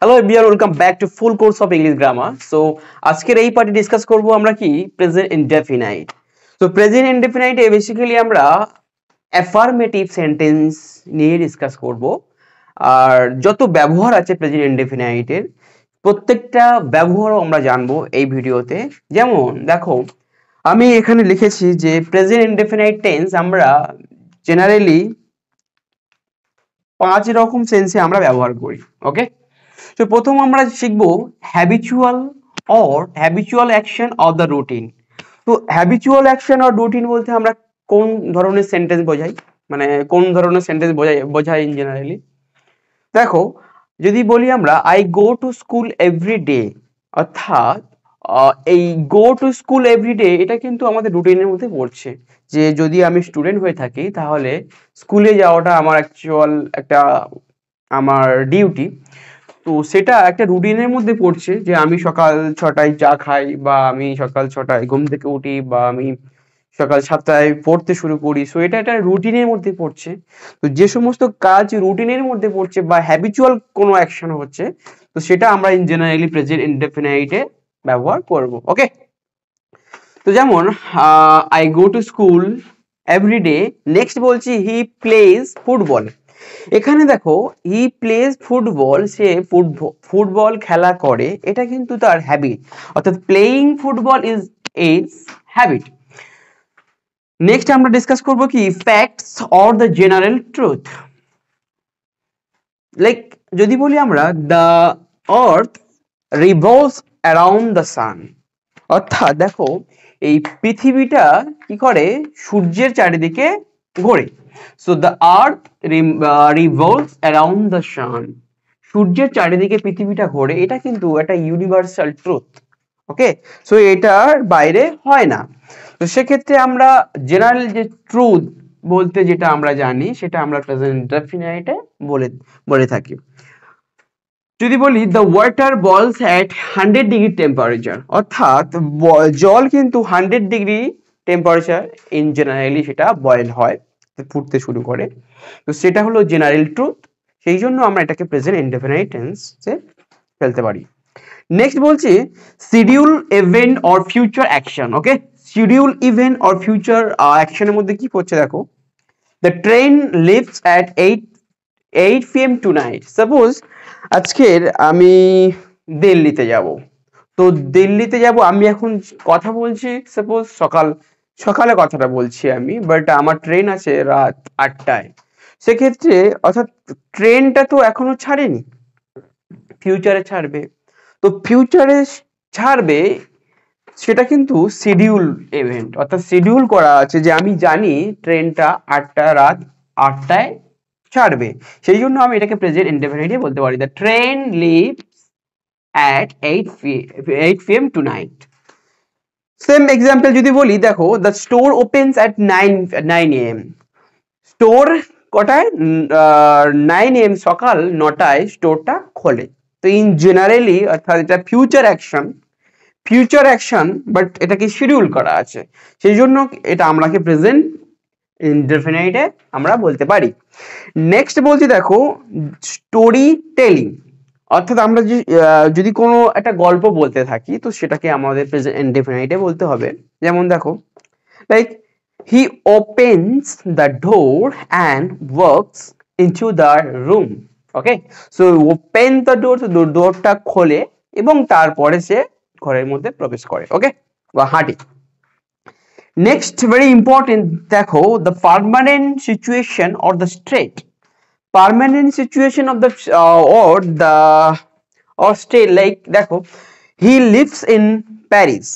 Hello everyone, welcome back to full course of English grammar. So আজকের এই party discuss করব আমরা কি প্রেজেন্ট ইনডেফিনাইট। তো প্রেজেন্ট ইনডেফিনাইটে বেসিক্যালি আমরা অ্যাফার্মেটিভ সেন্টেন্স নিয়ে ডিসকাস করব। আর যত ব্যবহার আছে প্রেজেন্ট ইনডেফিনাইটের প্রত্যেকটা ব্যবহারও আমরা জানবো এই ভিডিওতে। যেমন দেখো, আমি এখানে লিখেছি যে প্রেজেন্ট ইনডেফিনাইট টেন্স আমরা জেনারেলি 5 রকম সেন্সে আমরা ব্যবহার করি। ওকে, তো প্রথম আমরা শিখবো habitual action of the routine. তো হ্যাবিচুয়াল অ্যাকশন অর রুটিন বলতে আমরা কোন ধরনের সেন্টেন্স বোঝাই, মানে কোন ধরনের সেন্টেন্স বোঝাই ইন জেনারেলি। দেখো, যদি বলি আমরা I go to school every day, অর্থাৎ এই গো টু স্কুল এভরি ডে এটা কিন্তু আমাদের রুটিনের মধ্যে পড়ছে। যে যদি আমি স্টুডেন্ট হয়ে থাকি তাহলে স্কুলে যাওয়াটা আমার অ্যাকচুয়াল একটা আমার ডিউটি। তো সেটা একটা রুটিনের মধ্যে পড়ছে যে আমি সকাল 6টায় চা খাই, বা আমি সকাল 6টায় ঘুম থেকে উঠি, বা আমি সকাল 7টায় পড়তে শুরু করি। সো এটা একটা রুটিনের মধ্যে পড়ছে। তো যে সমস্ত কাজ রুটিনের মধ্যে পড়ছে বা হ্যাবিচুয়াল কোনো অ্যাকশন হচ্ছে, তো সেটা আমরা ইন জেনারেলি প্রেজেন্ট ইনডেফিনাইটে ব্যবহার করব। ওকে, তো যেমন I go to school every day. Next বলছি হি প্লেজ ফুটবল। এখানে দেখো, হি প্লেজ ফুটবল, সে ফুটবল খেলা করে, এটা কিন্তু তার হ্যাবিট, অর্থাৎ playing football is habit. Next আমরা ডিসকাস করব কি facts or the general truth. Like যদি বলি আমরা the earth revolves around the sun, অর্থাৎ দেখো এই পৃথিবীটা কি করে, সূর্যের চারিদিকে ঘোরে। So the earth revolves around the sun, সূর্যের চারিদিকে পৃথিবীটা ঘোরে, এটা কিন্তু একটা ইউনিভার্সাল ট্রুথ। ওকে, সো এটার বাইরে হয় না। তো সেক্ষেত্রে আমরা জেনারেল যে ট্রুথ বলতে যেটা আমরা জানি সেটা আমরা প্রেজেন্ট ইনডেফিনাইটে বলে থাকি। যদি বলি দ্য ওয়াটার বলস অ্যাট 100 ডিগ্রি টেম্পারেচার, অর্থাৎ জল কিন্তু 100 ডিগ্রি টেম্পারেচার ইন জেনারেলি সেটা বয়েল হয়, ফুটতে শুরু করে। তো সেটা হলো জেনারেল ট্রুথ, সেই জন্য আমরা এটাকে প্রেজেন্ট ইনডেফিনাইট টেন্সে ফেলতে পারি। নেক্সট বলছি schedule event or future action. Okay, schedule event or future অ্যাকশনের মধ্যে কি পড়ছে দেখো, the train leaves at 8 PM tonight. Suppose আজকের আমি দিল্লিতে যাব, তো দিল্লিতে যাব আমি এখন কথা বলছি, সাপোজ সকালে কথাটা বলছি আমি, বাট আমার ট্রেন আছে রাত 8টায়। সেক্ষেত্রে অর্থাৎ ট্রেনটা তো এখনো ছাড়েনি, ফিউচারে ছাড়বে। তো ফিউচারে ছাড়বে সেটা কিন্তু শিডিউল ইভেন্ট, অর্থাৎ শিডিউল করা আছে যে আমি জানি ট্রেনটা রাত 8টায় ছাড়বে, সেই জন্য আমি এটাকে প্রেজেন্ট ইনডেফিনিটে বলতে পারি the train leaves at 8 PM tonight. Same example যদি বলি, দেখো the store opens at 9 AM। Store কটায়, 9 AM, সকাল 9টায় স্টোরটা খোলে। তো ইন জেনারেলি অর্থাৎ এটা ফিউচার অ্যাকশন, বাট এটাকে শিডিউল করা আছে, সেই জন্য এটা আমরাকে প্রেজেন্ট ইনডেফিনাইটে আমরা বলতে পারি। নেক্সট বলছি দেখো স্টোরি টেলিং, অর্থাৎ আমরা যদি কোনো একটা গল্প বলতে থাকি তো সেটাকে আমাদের প্রেজেন্ট ইনডেফিনাইটে বলতে হবে। যেমন দেখো, like he opens the door and works into the room. Okay, so open the door, ডোরটা খোলে এবং তারপরে সে ঘরের মধ্যে প্রবেশ করে। ওকে, বা হাঁটে। নেক্সট ভেরি ইম্পর্টেন্ট, দেখো the permanent situation or the state. Permanent situation of the or stay, like দেখো he lives in প্যারিস,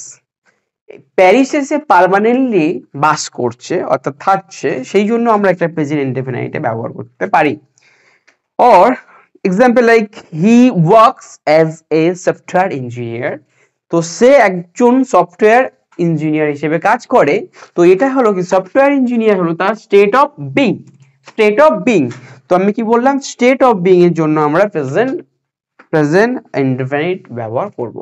প্যারিসে সে পার্মানেন্টলি বাস করছে অর্থাৎ থাকছে, সেই জন্য আমরা একটা প্রেজেন্ট ইনডেফিনাইটে ব্যবহার করতে পারি। or example like he works as a software engineer, তো সে একজন সফটওয়্যার ইঞ্জিনিয়ার হিসেবে কাজ করে। তো এটা হলো কি, সফটওয়্যার ইঞ্জিনিয়ার হলো তার স্টেট অফ বিং। তো আমি কি বললাম, স্টেট অফ বিং এর জন্য আমরা প্রেজেন্ট ইনডেফিনাইট ব্যবহার করব।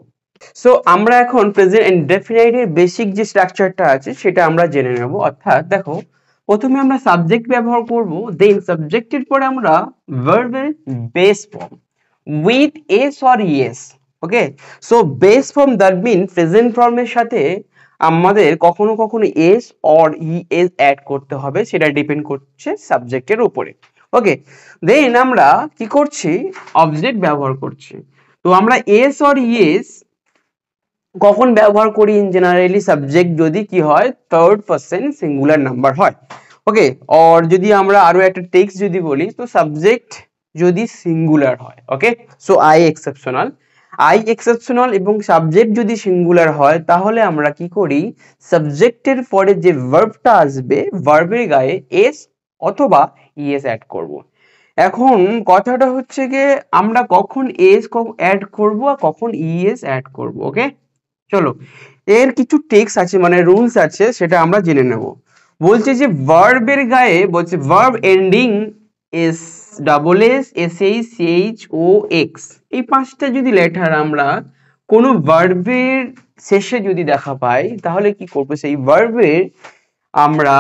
সো আমরা এখন প্রেজেন্ট ইনডেফিনাইট এর বেসিক যে স্ট্রাকচারটা আছে সেটা আমরা জেনে নেব। অর্থাৎ দেখো, প্রথমে আমরা সাবজেক্ট ব্যবহার করব, দেন সাবজেক্টের পরে আমরা ভার্বের base form, with s or es, okay. So base form that mean present ফর্মের সাথে আমাদের কখনো কখনো এস অর ইএস অ্যাড করতে হবে, সেটা ডিপেন্ড করছে সাবজেক্টের উপরে, ওকে। দেন আমরা কি করছি, অবজেক্ট ব্যবহার করছি। তো আমরা এস অর ইএস কখন ব্যবহার করি, ইন জেনারেলি সাবজেক্ট যদি কি হয় থার্ড পারসন সিঙ্গুলার নাম্বার হয়, ওকে। অর যদি আমরা আরো একটা টেক্সট যদি বলি, তো সাবজেক্ট যদি সিঙ্গুলার হয়, ওকে। সো আই এক্সেপশনাল এবং সাবজেক্ট যদি সিঙ্গুলার হয়, তাহলে আমরা কি করি, সাবজেক্টের পরে যে ভার্বটা আসবে, ভার্বের গায়ে এস অথবা ইএস অ্যাড করব। এখন কথাটা হচ্ছে গিয়ে আমরা কখন এস অ্যাড করব আর কখন ইএস অ্যাড করব, ওকে। চলো, এর কিছু টেক্স আছে, মানে রুলস আছে, সেটা আমরা জেনে নেব। বলছে যে ভার্বের গায়ে বলছে verb ending S double S S H C H O X, এই পাঁচটা যদি লেটার আমরা কোনো ভার্বের শেষে যদি দেখা পাই, তাহলে কি করবো, সেই ভার্বের আমরা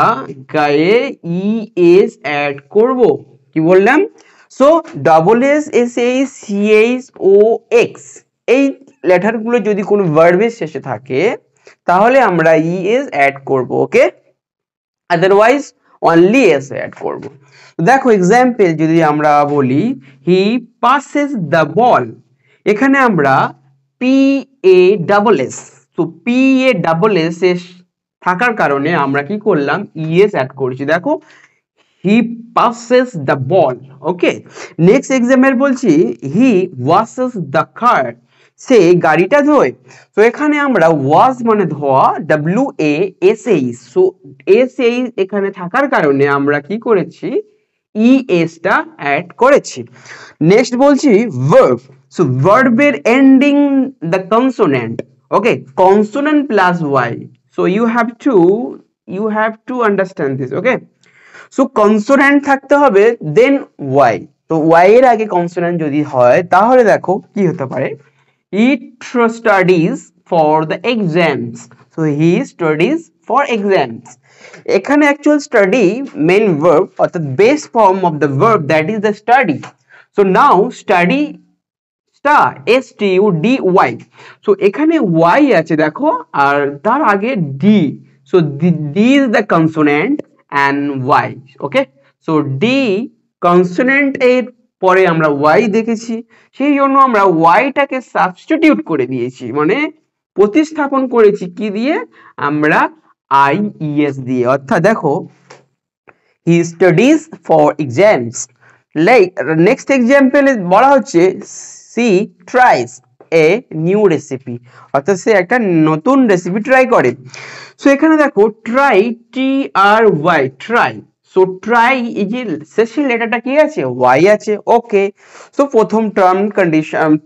গায়ে ই এস অ্যাড করব। কি বললাম? So double S S H C H O X, এই লেটার গুলো যদি কোনো ভার্বের শেষে থাকে, তাহলে আমরা ইএস অ্যাড করব, ওকে। আদারওয়াইজ অনলি এস অ্যাড করব। দেখো এক্সাম্পল যদি আমরা বলি, হি পাসেস দ্য বল, এখানে আমরা পি এ ডাবল এস, তো পি এ ডাবল এস এর থাকার কারণে আমরা কি করলাম, ইএস অ্যাড করেছি। দেখো he passes the ball, okay. Next example বলছি, হি ওয়াশেস দ্য কার, সে গাড়িটা ধোয়। তো এখানে আমরা ওয়াশ মানে ধোয়া, W A S H, so S H এখানে থাকার কারণে আমরা কি করেছি, ই এস টা অ্যাড করেছি। নেক্সট বলছি ভার্ব, সো ভার্বের ending the consonant, okay, consonant plus Y, so you have to understand this, okay. So consonant থাকতে হবে, দেন ওয়াই। তো ওয়াই এর আগে কনসোনেন্ট যদি হয়, তাহলে দেখো কি হতে পারে, he studies for the exams, so he studies for exams। এখানে অ্যাকচুয়াল স্টাডি মেন ভার্ব, অর্থাৎ base form of the verb, that is the study. So now study star S T U D Y, so এখানে Y আছে দেখো, আর তার আগে D, so D is the consonant and Y, okay. So D consonant এর পরে আমরা Y দেখেছি, সেই জন্য আমরা ওয়াইটাকে সাবস্টিটিউট করে দিয়েছি, মানে প্রতিস্থাপন করেছি কি দিয়ে, আমরা আই ইএস দিয়ে। অর্থাৎ দেখো he studies for exams, like next example বলা হচ্ছে she tries a new recipe, অর্থাৎ সে একটা নতুন রেসিপি ট্রাই করে। সো এখানে দেখো ট্রাই, টি আর ওয়াই, ট্রাই। সো ট্রাই, এই যে শেষের লেটারটা কি আছে, ওয়াই আছে, ওকে। সো প্রথম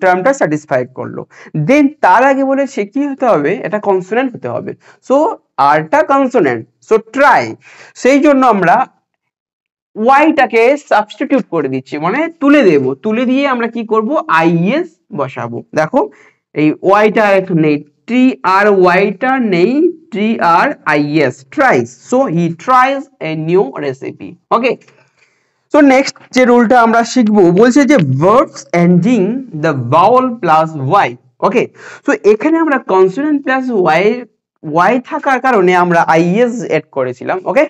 টার্মটা স্যাটিসফাই করলো। দেন তার আগে বলেছে কি হতে হবে, এটা কনসোনেন্ট হতে হবে, সো আরটা কনসোনেন্ট, সো ট্রাই, সেই জন্য আমরা ওয়াইটাকে সাবস্টিটিউট করে দিচ্ছি, মানে তুলে দেব, তুলে দিয়ে আমরা কি করব, আইএস বসাবো। দেখো এই ওয়াইটা একটু নেই, টি আর ওয়াইটা নেই, T R I E S, tries, so he tries a new recipe, okay. So next যে রুলটা আমরা শিখবো, বলছে যে verbs ending the vowel plus Y, okay. So এখানে আমরা কনসোনেন্ট প্লাস ওয়াই থাকার কারণে আমরা আইএস এড করেছিলাম, ওকে।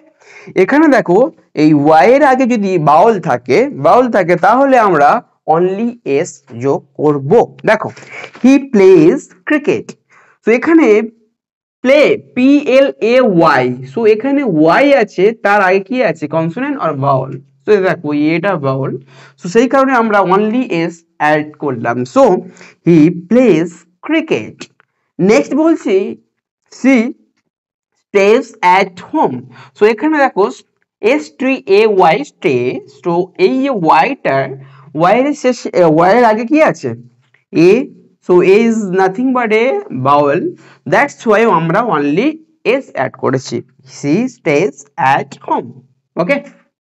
এখানে দেখো এই ওয়াই এর আগে যদি বাউল থাকে তাহলে আমরা অনলি এস যোগ করব। দেখো হি প্লেজ ক্রিকেট, তো এখানে play P L A Y, so এখানে ওয়াই আছে, তার আগে কি আছে, কনসোনেন্ট আর বাউল। সো দেখো এটা বাউল, সো সেই কারণে আমরা অনলি এস অ্যাড করলাম। So he plays cricket. Next বলছি she stays at home, so এখানে দেখো S T A Y stay, so এই যে ওয়াইটার ওয়াইয়ের শেষ, ওয়াইয়ের আগে কি আছে, A, so A is nothing but a vowel, that's why আমরা অনলি এস অ্যাড করেছি, she stays at home, okay.